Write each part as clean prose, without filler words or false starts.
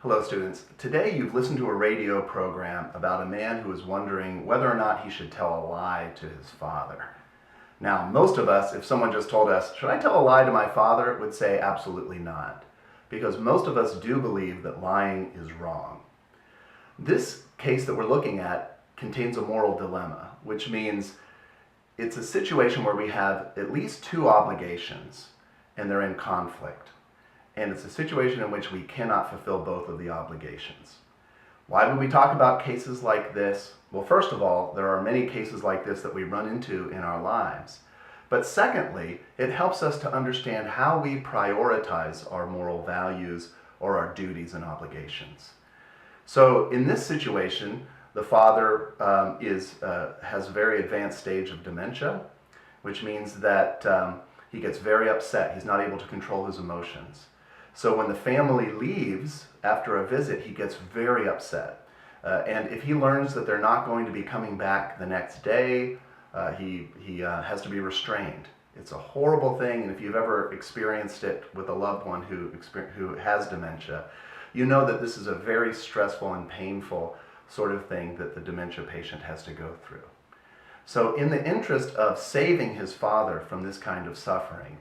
Hello students. Today you've listened to a radio program about a man who is wondering whether or not he should tell a lie to his father. Now, most of us, if someone just told us, should I tell a lie to my father, would say absolutely not. Because most of us do believe that lying is wrong. This case that we're looking at contains a moral dilemma, which means it's a situation where we have at least two obligations and they're in conflict. And it's a situation in which we cannot fulfill both of the obligations. Why would we talk about cases like this? Well, first of all, there are many cases like this that we run into in our lives. But secondly, it helps us to understand how we prioritize our moral values or our duties and obligations. So in this situation, the father has a very advanced stage of dementia, which means that he gets very upset. He's not able to control his emotions. So when the family leaves after a visit, he gets very upset. And if he learns that they're not going to be coming back the next day, he has to be restrained. It's a horrible thing, and if you've ever experienced it with a loved one who has dementia, you know that this is a very stressful and painful sort of thing that the dementia patient has to go through. So in the interest of saving his father from this kind of suffering,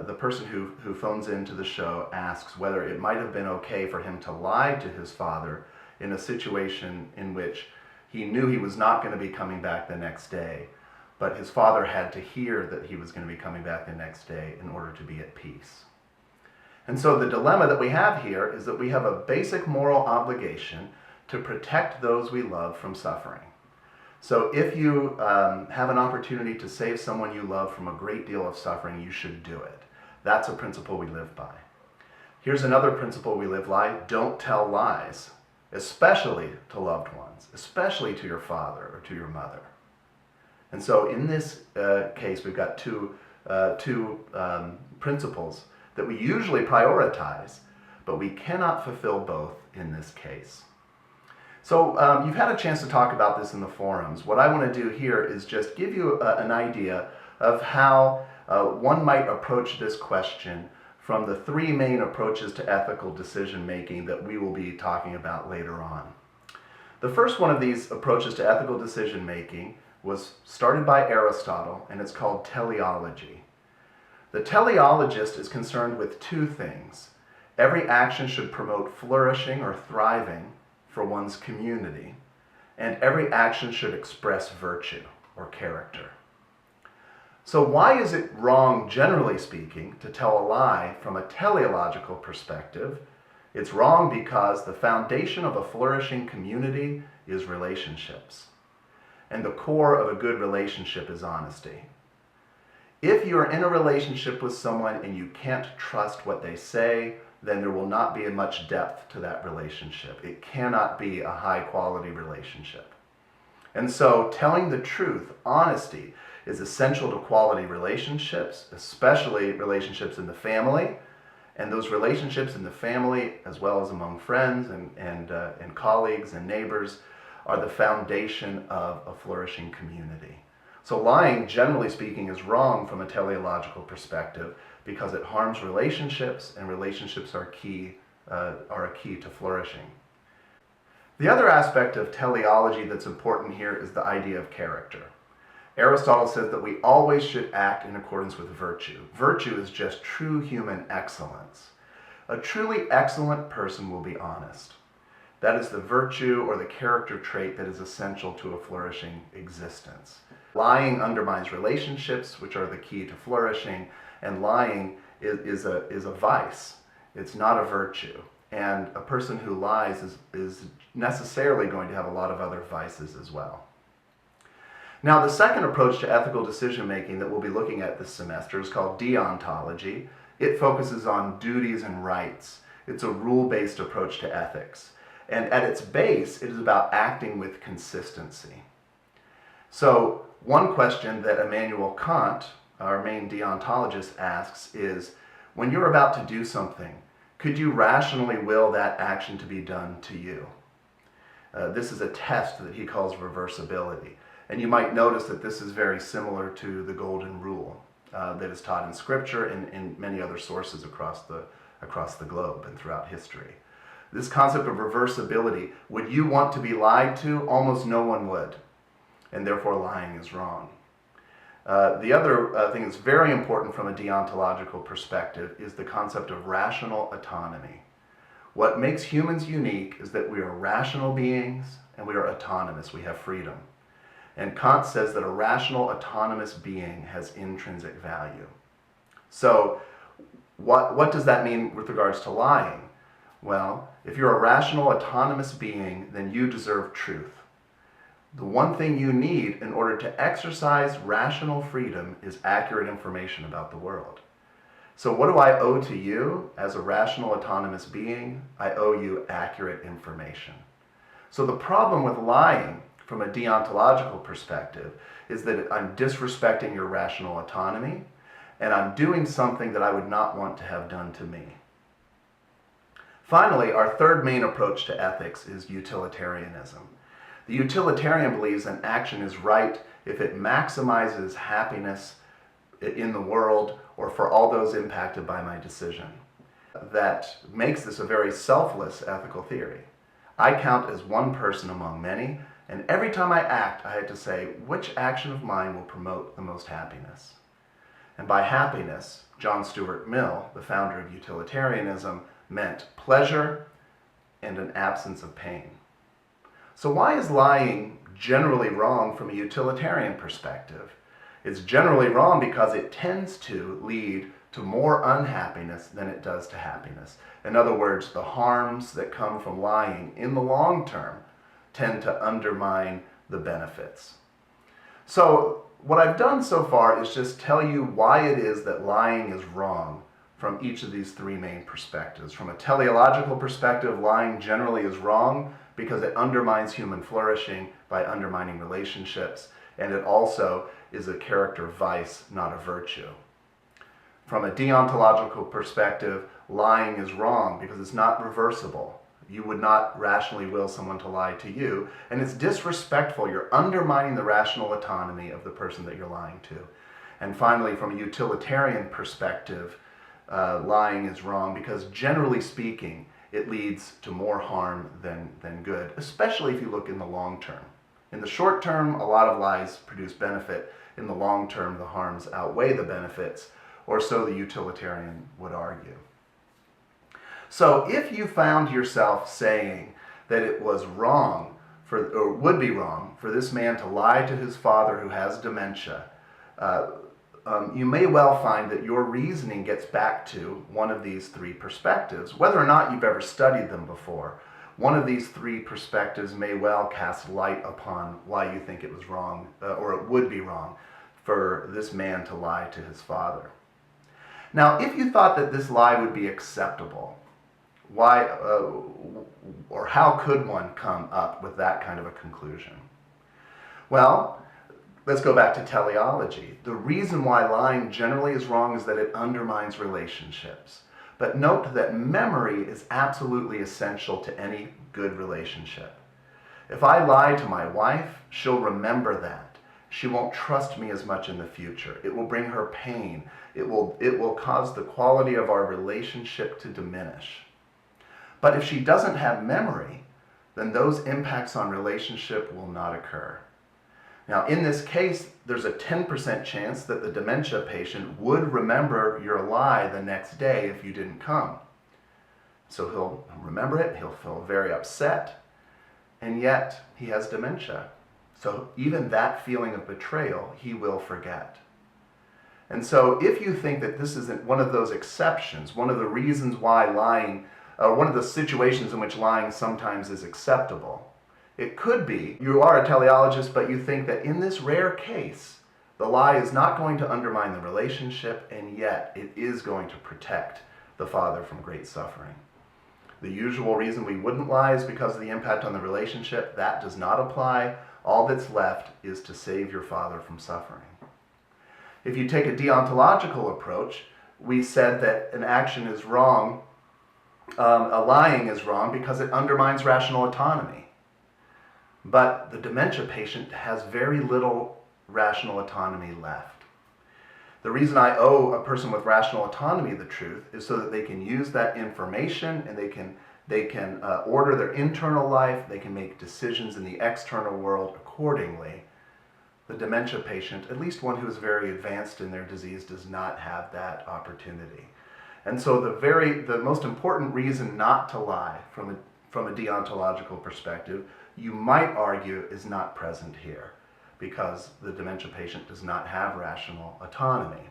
the person who phones into the show asks whether it might have been okay for him to lie to his father in a situation in which he knew he was not going to be coming back the next day, but his father had to hear that he was going to be coming back the next day in order to be at peace. And so the dilemma that we have here is that we have a basic moral obligation to protect those we love from suffering. So if you have an opportunity to save someone you love from a great deal of suffering, you should do it. That's a principle we live by. Here's another principle we live by: don't tell lies, especially to loved ones, especially to your father or to your mother. And so in this case, we've got two principles that we usually prioritize, but we cannot fulfill both in this case. So you've had a chance to talk about this in the forums. What I want to do here is just give you an idea of how one might approach this question from the three main approaches to ethical decision making that we will be talking about later on. The first one of these approaches to ethical decision making was started by Aristotle, and it's called teleology. The teleologist is concerned with two things. Every action should promote flourishing or thriving for one's community, and every action should express virtue or character. So why is it wrong, generally speaking, to tell a lie from a teleological perspective? It's wrong because the foundation of a flourishing community is relationships, and the core of a good relationship is honesty. If you're in a relationship with someone and you can't trust what they say, then there will not be much depth to that relationship. It cannot be a high-quality relationship. And so telling the truth, honesty, is essential to quality relationships, especially relationships in the family. And those relationships in the family, as well as among friends and colleagues and neighbors, are the foundation of a flourishing community. So lying, generally speaking, is wrong from a teleological perspective because it harms relationships, and relationships are a key to flourishing. The other aspect of teleology that's important here is the idea of character. Aristotle says that we always should act in accordance with virtue. Virtue is just true human excellence. A truly excellent person will be honest. That is the virtue or the character trait that is essential to a flourishing existence. Lying undermines relationships, which are the key to flourishing, and lying is a vice. It's not a virtue. And a person who lies is necessarily going to have a lot of other vices as well. Now, the second approach to ethical decision making that we'll be looking at this semester is called Deontology. It focuses on duties and rights. It's a rule-based approach to ethics. And at its base, it is about acting with consistency. So one question that Immanuel Kant, our main deontologist, asks is, when you're about to do something, could you rationally will that action to be done to you? This is a test that he calls reversibility. And you might notice that this is very similar to the golden rule that is taught in Scripture and in many other sources across the globe and throughout history. This concept of reversibility, would you want to be lied to? Almost no one would, and therefore lying is wrong. The other thing that's very important from a deontological perspective is the concept of rational autonomy. What makes humans unique is that we are rational beings and we are autonomous. We have freedom. And Kant says that a rational, autonomous being has intrinsic value. So what does that mean with regards to lying? Well, if you're a rational, autonomous being, then you deserve truth. The one thing you need in order to exercise rational freedom is accurate information about the world. So what do I owe to you as a rational, autonomous being? I owe you accurate information. So the problem with lying from a deontological perspective is that I'm disrespecting your rational autonomy, and I'm doing something that I would not want to have done to me. Finally, our third main approach to ethics is utilitarianism. The utilitarian believes an action is right if it maximizes happiness in the world or for all those impacted by my decision. That makes this a very selfless ethical theory. I count as one person among many, and every time I act, I had to say, which action of mine will promote the most happiness? And by happiness, John Stuart Mill, the founder of utilitarianism, meant pleasure and an absence of pain. So why is lying generally wrong from a utilitarian perspective? It's generally wrong because it tends to lead to more unhappiness than it does to happiness. In other words, the harms that come from lying in the long term tend to undermine the benefits. So what I've done so far is just tell you why it is that lying is wrong from each of these three main perspectives. From a teleological perspective, lying generally is wrong because it undermines human flourishing by undermining relationships, and it also is a character vice, not a virtue. From a deontological perspective, lying is wrong because it's not reversible. You would not rationally will someone to lie to you, and it's disrespectful. You're undermining the rational autonomy of the person that you're lying to. And finally, from a utilitarian perspective, lying is wrong because generally speaking, it leads to more harm than good, especially if you look in the long term. In the short term, a lot of lies produce benefit. In the long term, the harms outweigh the benefits, or so the utilitarian would argue. So if you found yourself saying that it was wrong, or would be wrong, for this man to lie to his father who has dementia, you may well find that your reasoning gets back to one of these three perspectives. Whether or not you've ever studied them before, one of these three perspectives may well cast light upon why you think it was wrong, or it would be wrong, for this man to lie to his father. Now, if you thought that this lie would be acceptable, why, or how could one come up with that kind of a conclusion? Well, let's go back to teleology. The reason why lying generally is wrong is that it undermines relationships. But note that memory is absolutely essential to any good relationship. If I lie to my wife, she'll remember that. She won't trust me as much in the future. It will bring her pain. It will cause the quality of our relationship to diminish. But if she doesn't have memory, then those impacts on relationship will not occur. Now, in this case, there's a 10% chance that the dementia patient would remember your lie the next day if you didn't come. So he'll remember it, he'll feel very upset, and yet he has dementia. So even that feeling of betrayal, he will forget. And so if you think that this isn't one of those exceptions, one of the reasons why lying, one of the situations in which lying sometimes is acceptable, it could be you are a teleologist, but you think that in this rare case, the lie is not going to undermine the relationship, and yet it is going to protect the father from great suffering. The usual reason we wouldn't lie is because of the impact on the relationship. That does not apply. All that's left is to save your father from suffering. If you take a deontological approach, we said that an action is wrong, a lying is wrong because it undermines rational autonomy. But the dementia patient has very little rational autonomy left. The reason I owe a person with rational autonomy the truth is so that they can use that information and they can They can order their internal life. They can make decisions in the external world accordingly. The dementia patient, at least one who is very advanced in their disease, does not have that opportunity. And so the most important reason not to lie from a deontological perspective, you might argue, is not present here, because the dementia patient does not have rational autonomy.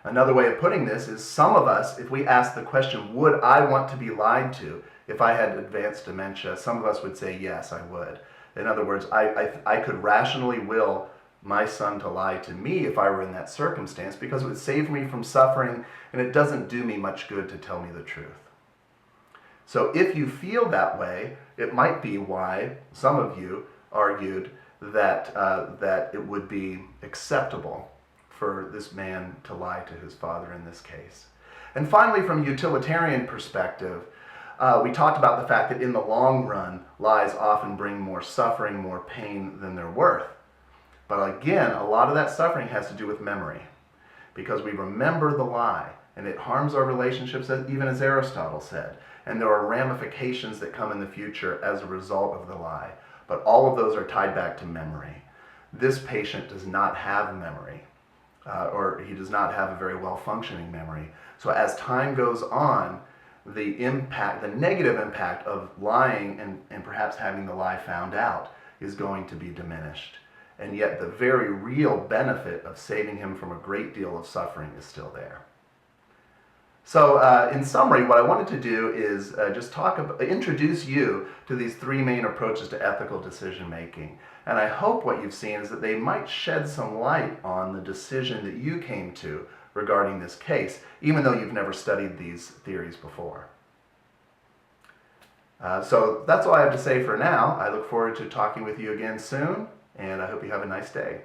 Another way of putting this is, some of us, if we ask the question, would I want to be lied to if I had advanced dementia, some of us would say, yes, I would. In other words, I could rationally will my son to lie to me if I were in that circumstance, because it would save me from suffering, and it doesn't do me much good to tell me the truth. So if you feel that way, it might be why some of you argued that, that it would be acceptable for this man to lie to his father in this case. And finally, from a utilitarian perspective, we talked about the fact that in the long run, lies often bring more suffering, more pain than they're worth. But again, a lot of that suffering has to do with memory, because we remember the lie, and it harms our relationships, even as Aristotle said. And there are ramifications that come in the future as a result of the lie. But all of those are tied back to memory. This patient does not have memory, or he does not have a very well-functioning memory. So as time goes on, the negative impact of lying and perhaps having the lie found out is going to be diminished. And yet the very real benefit of saving him from a great deal of suffering is still there. So in summary, what I wanted to do is just introduce you to these three main approaches to ethical decision making. And I hope what you've seen is that they might shed some light on the decision that you came to regarding this case, even though you've never studied these theories before. So that's all I have to say for now. I look forward to talking with you again soon, and I hope you have a nice day.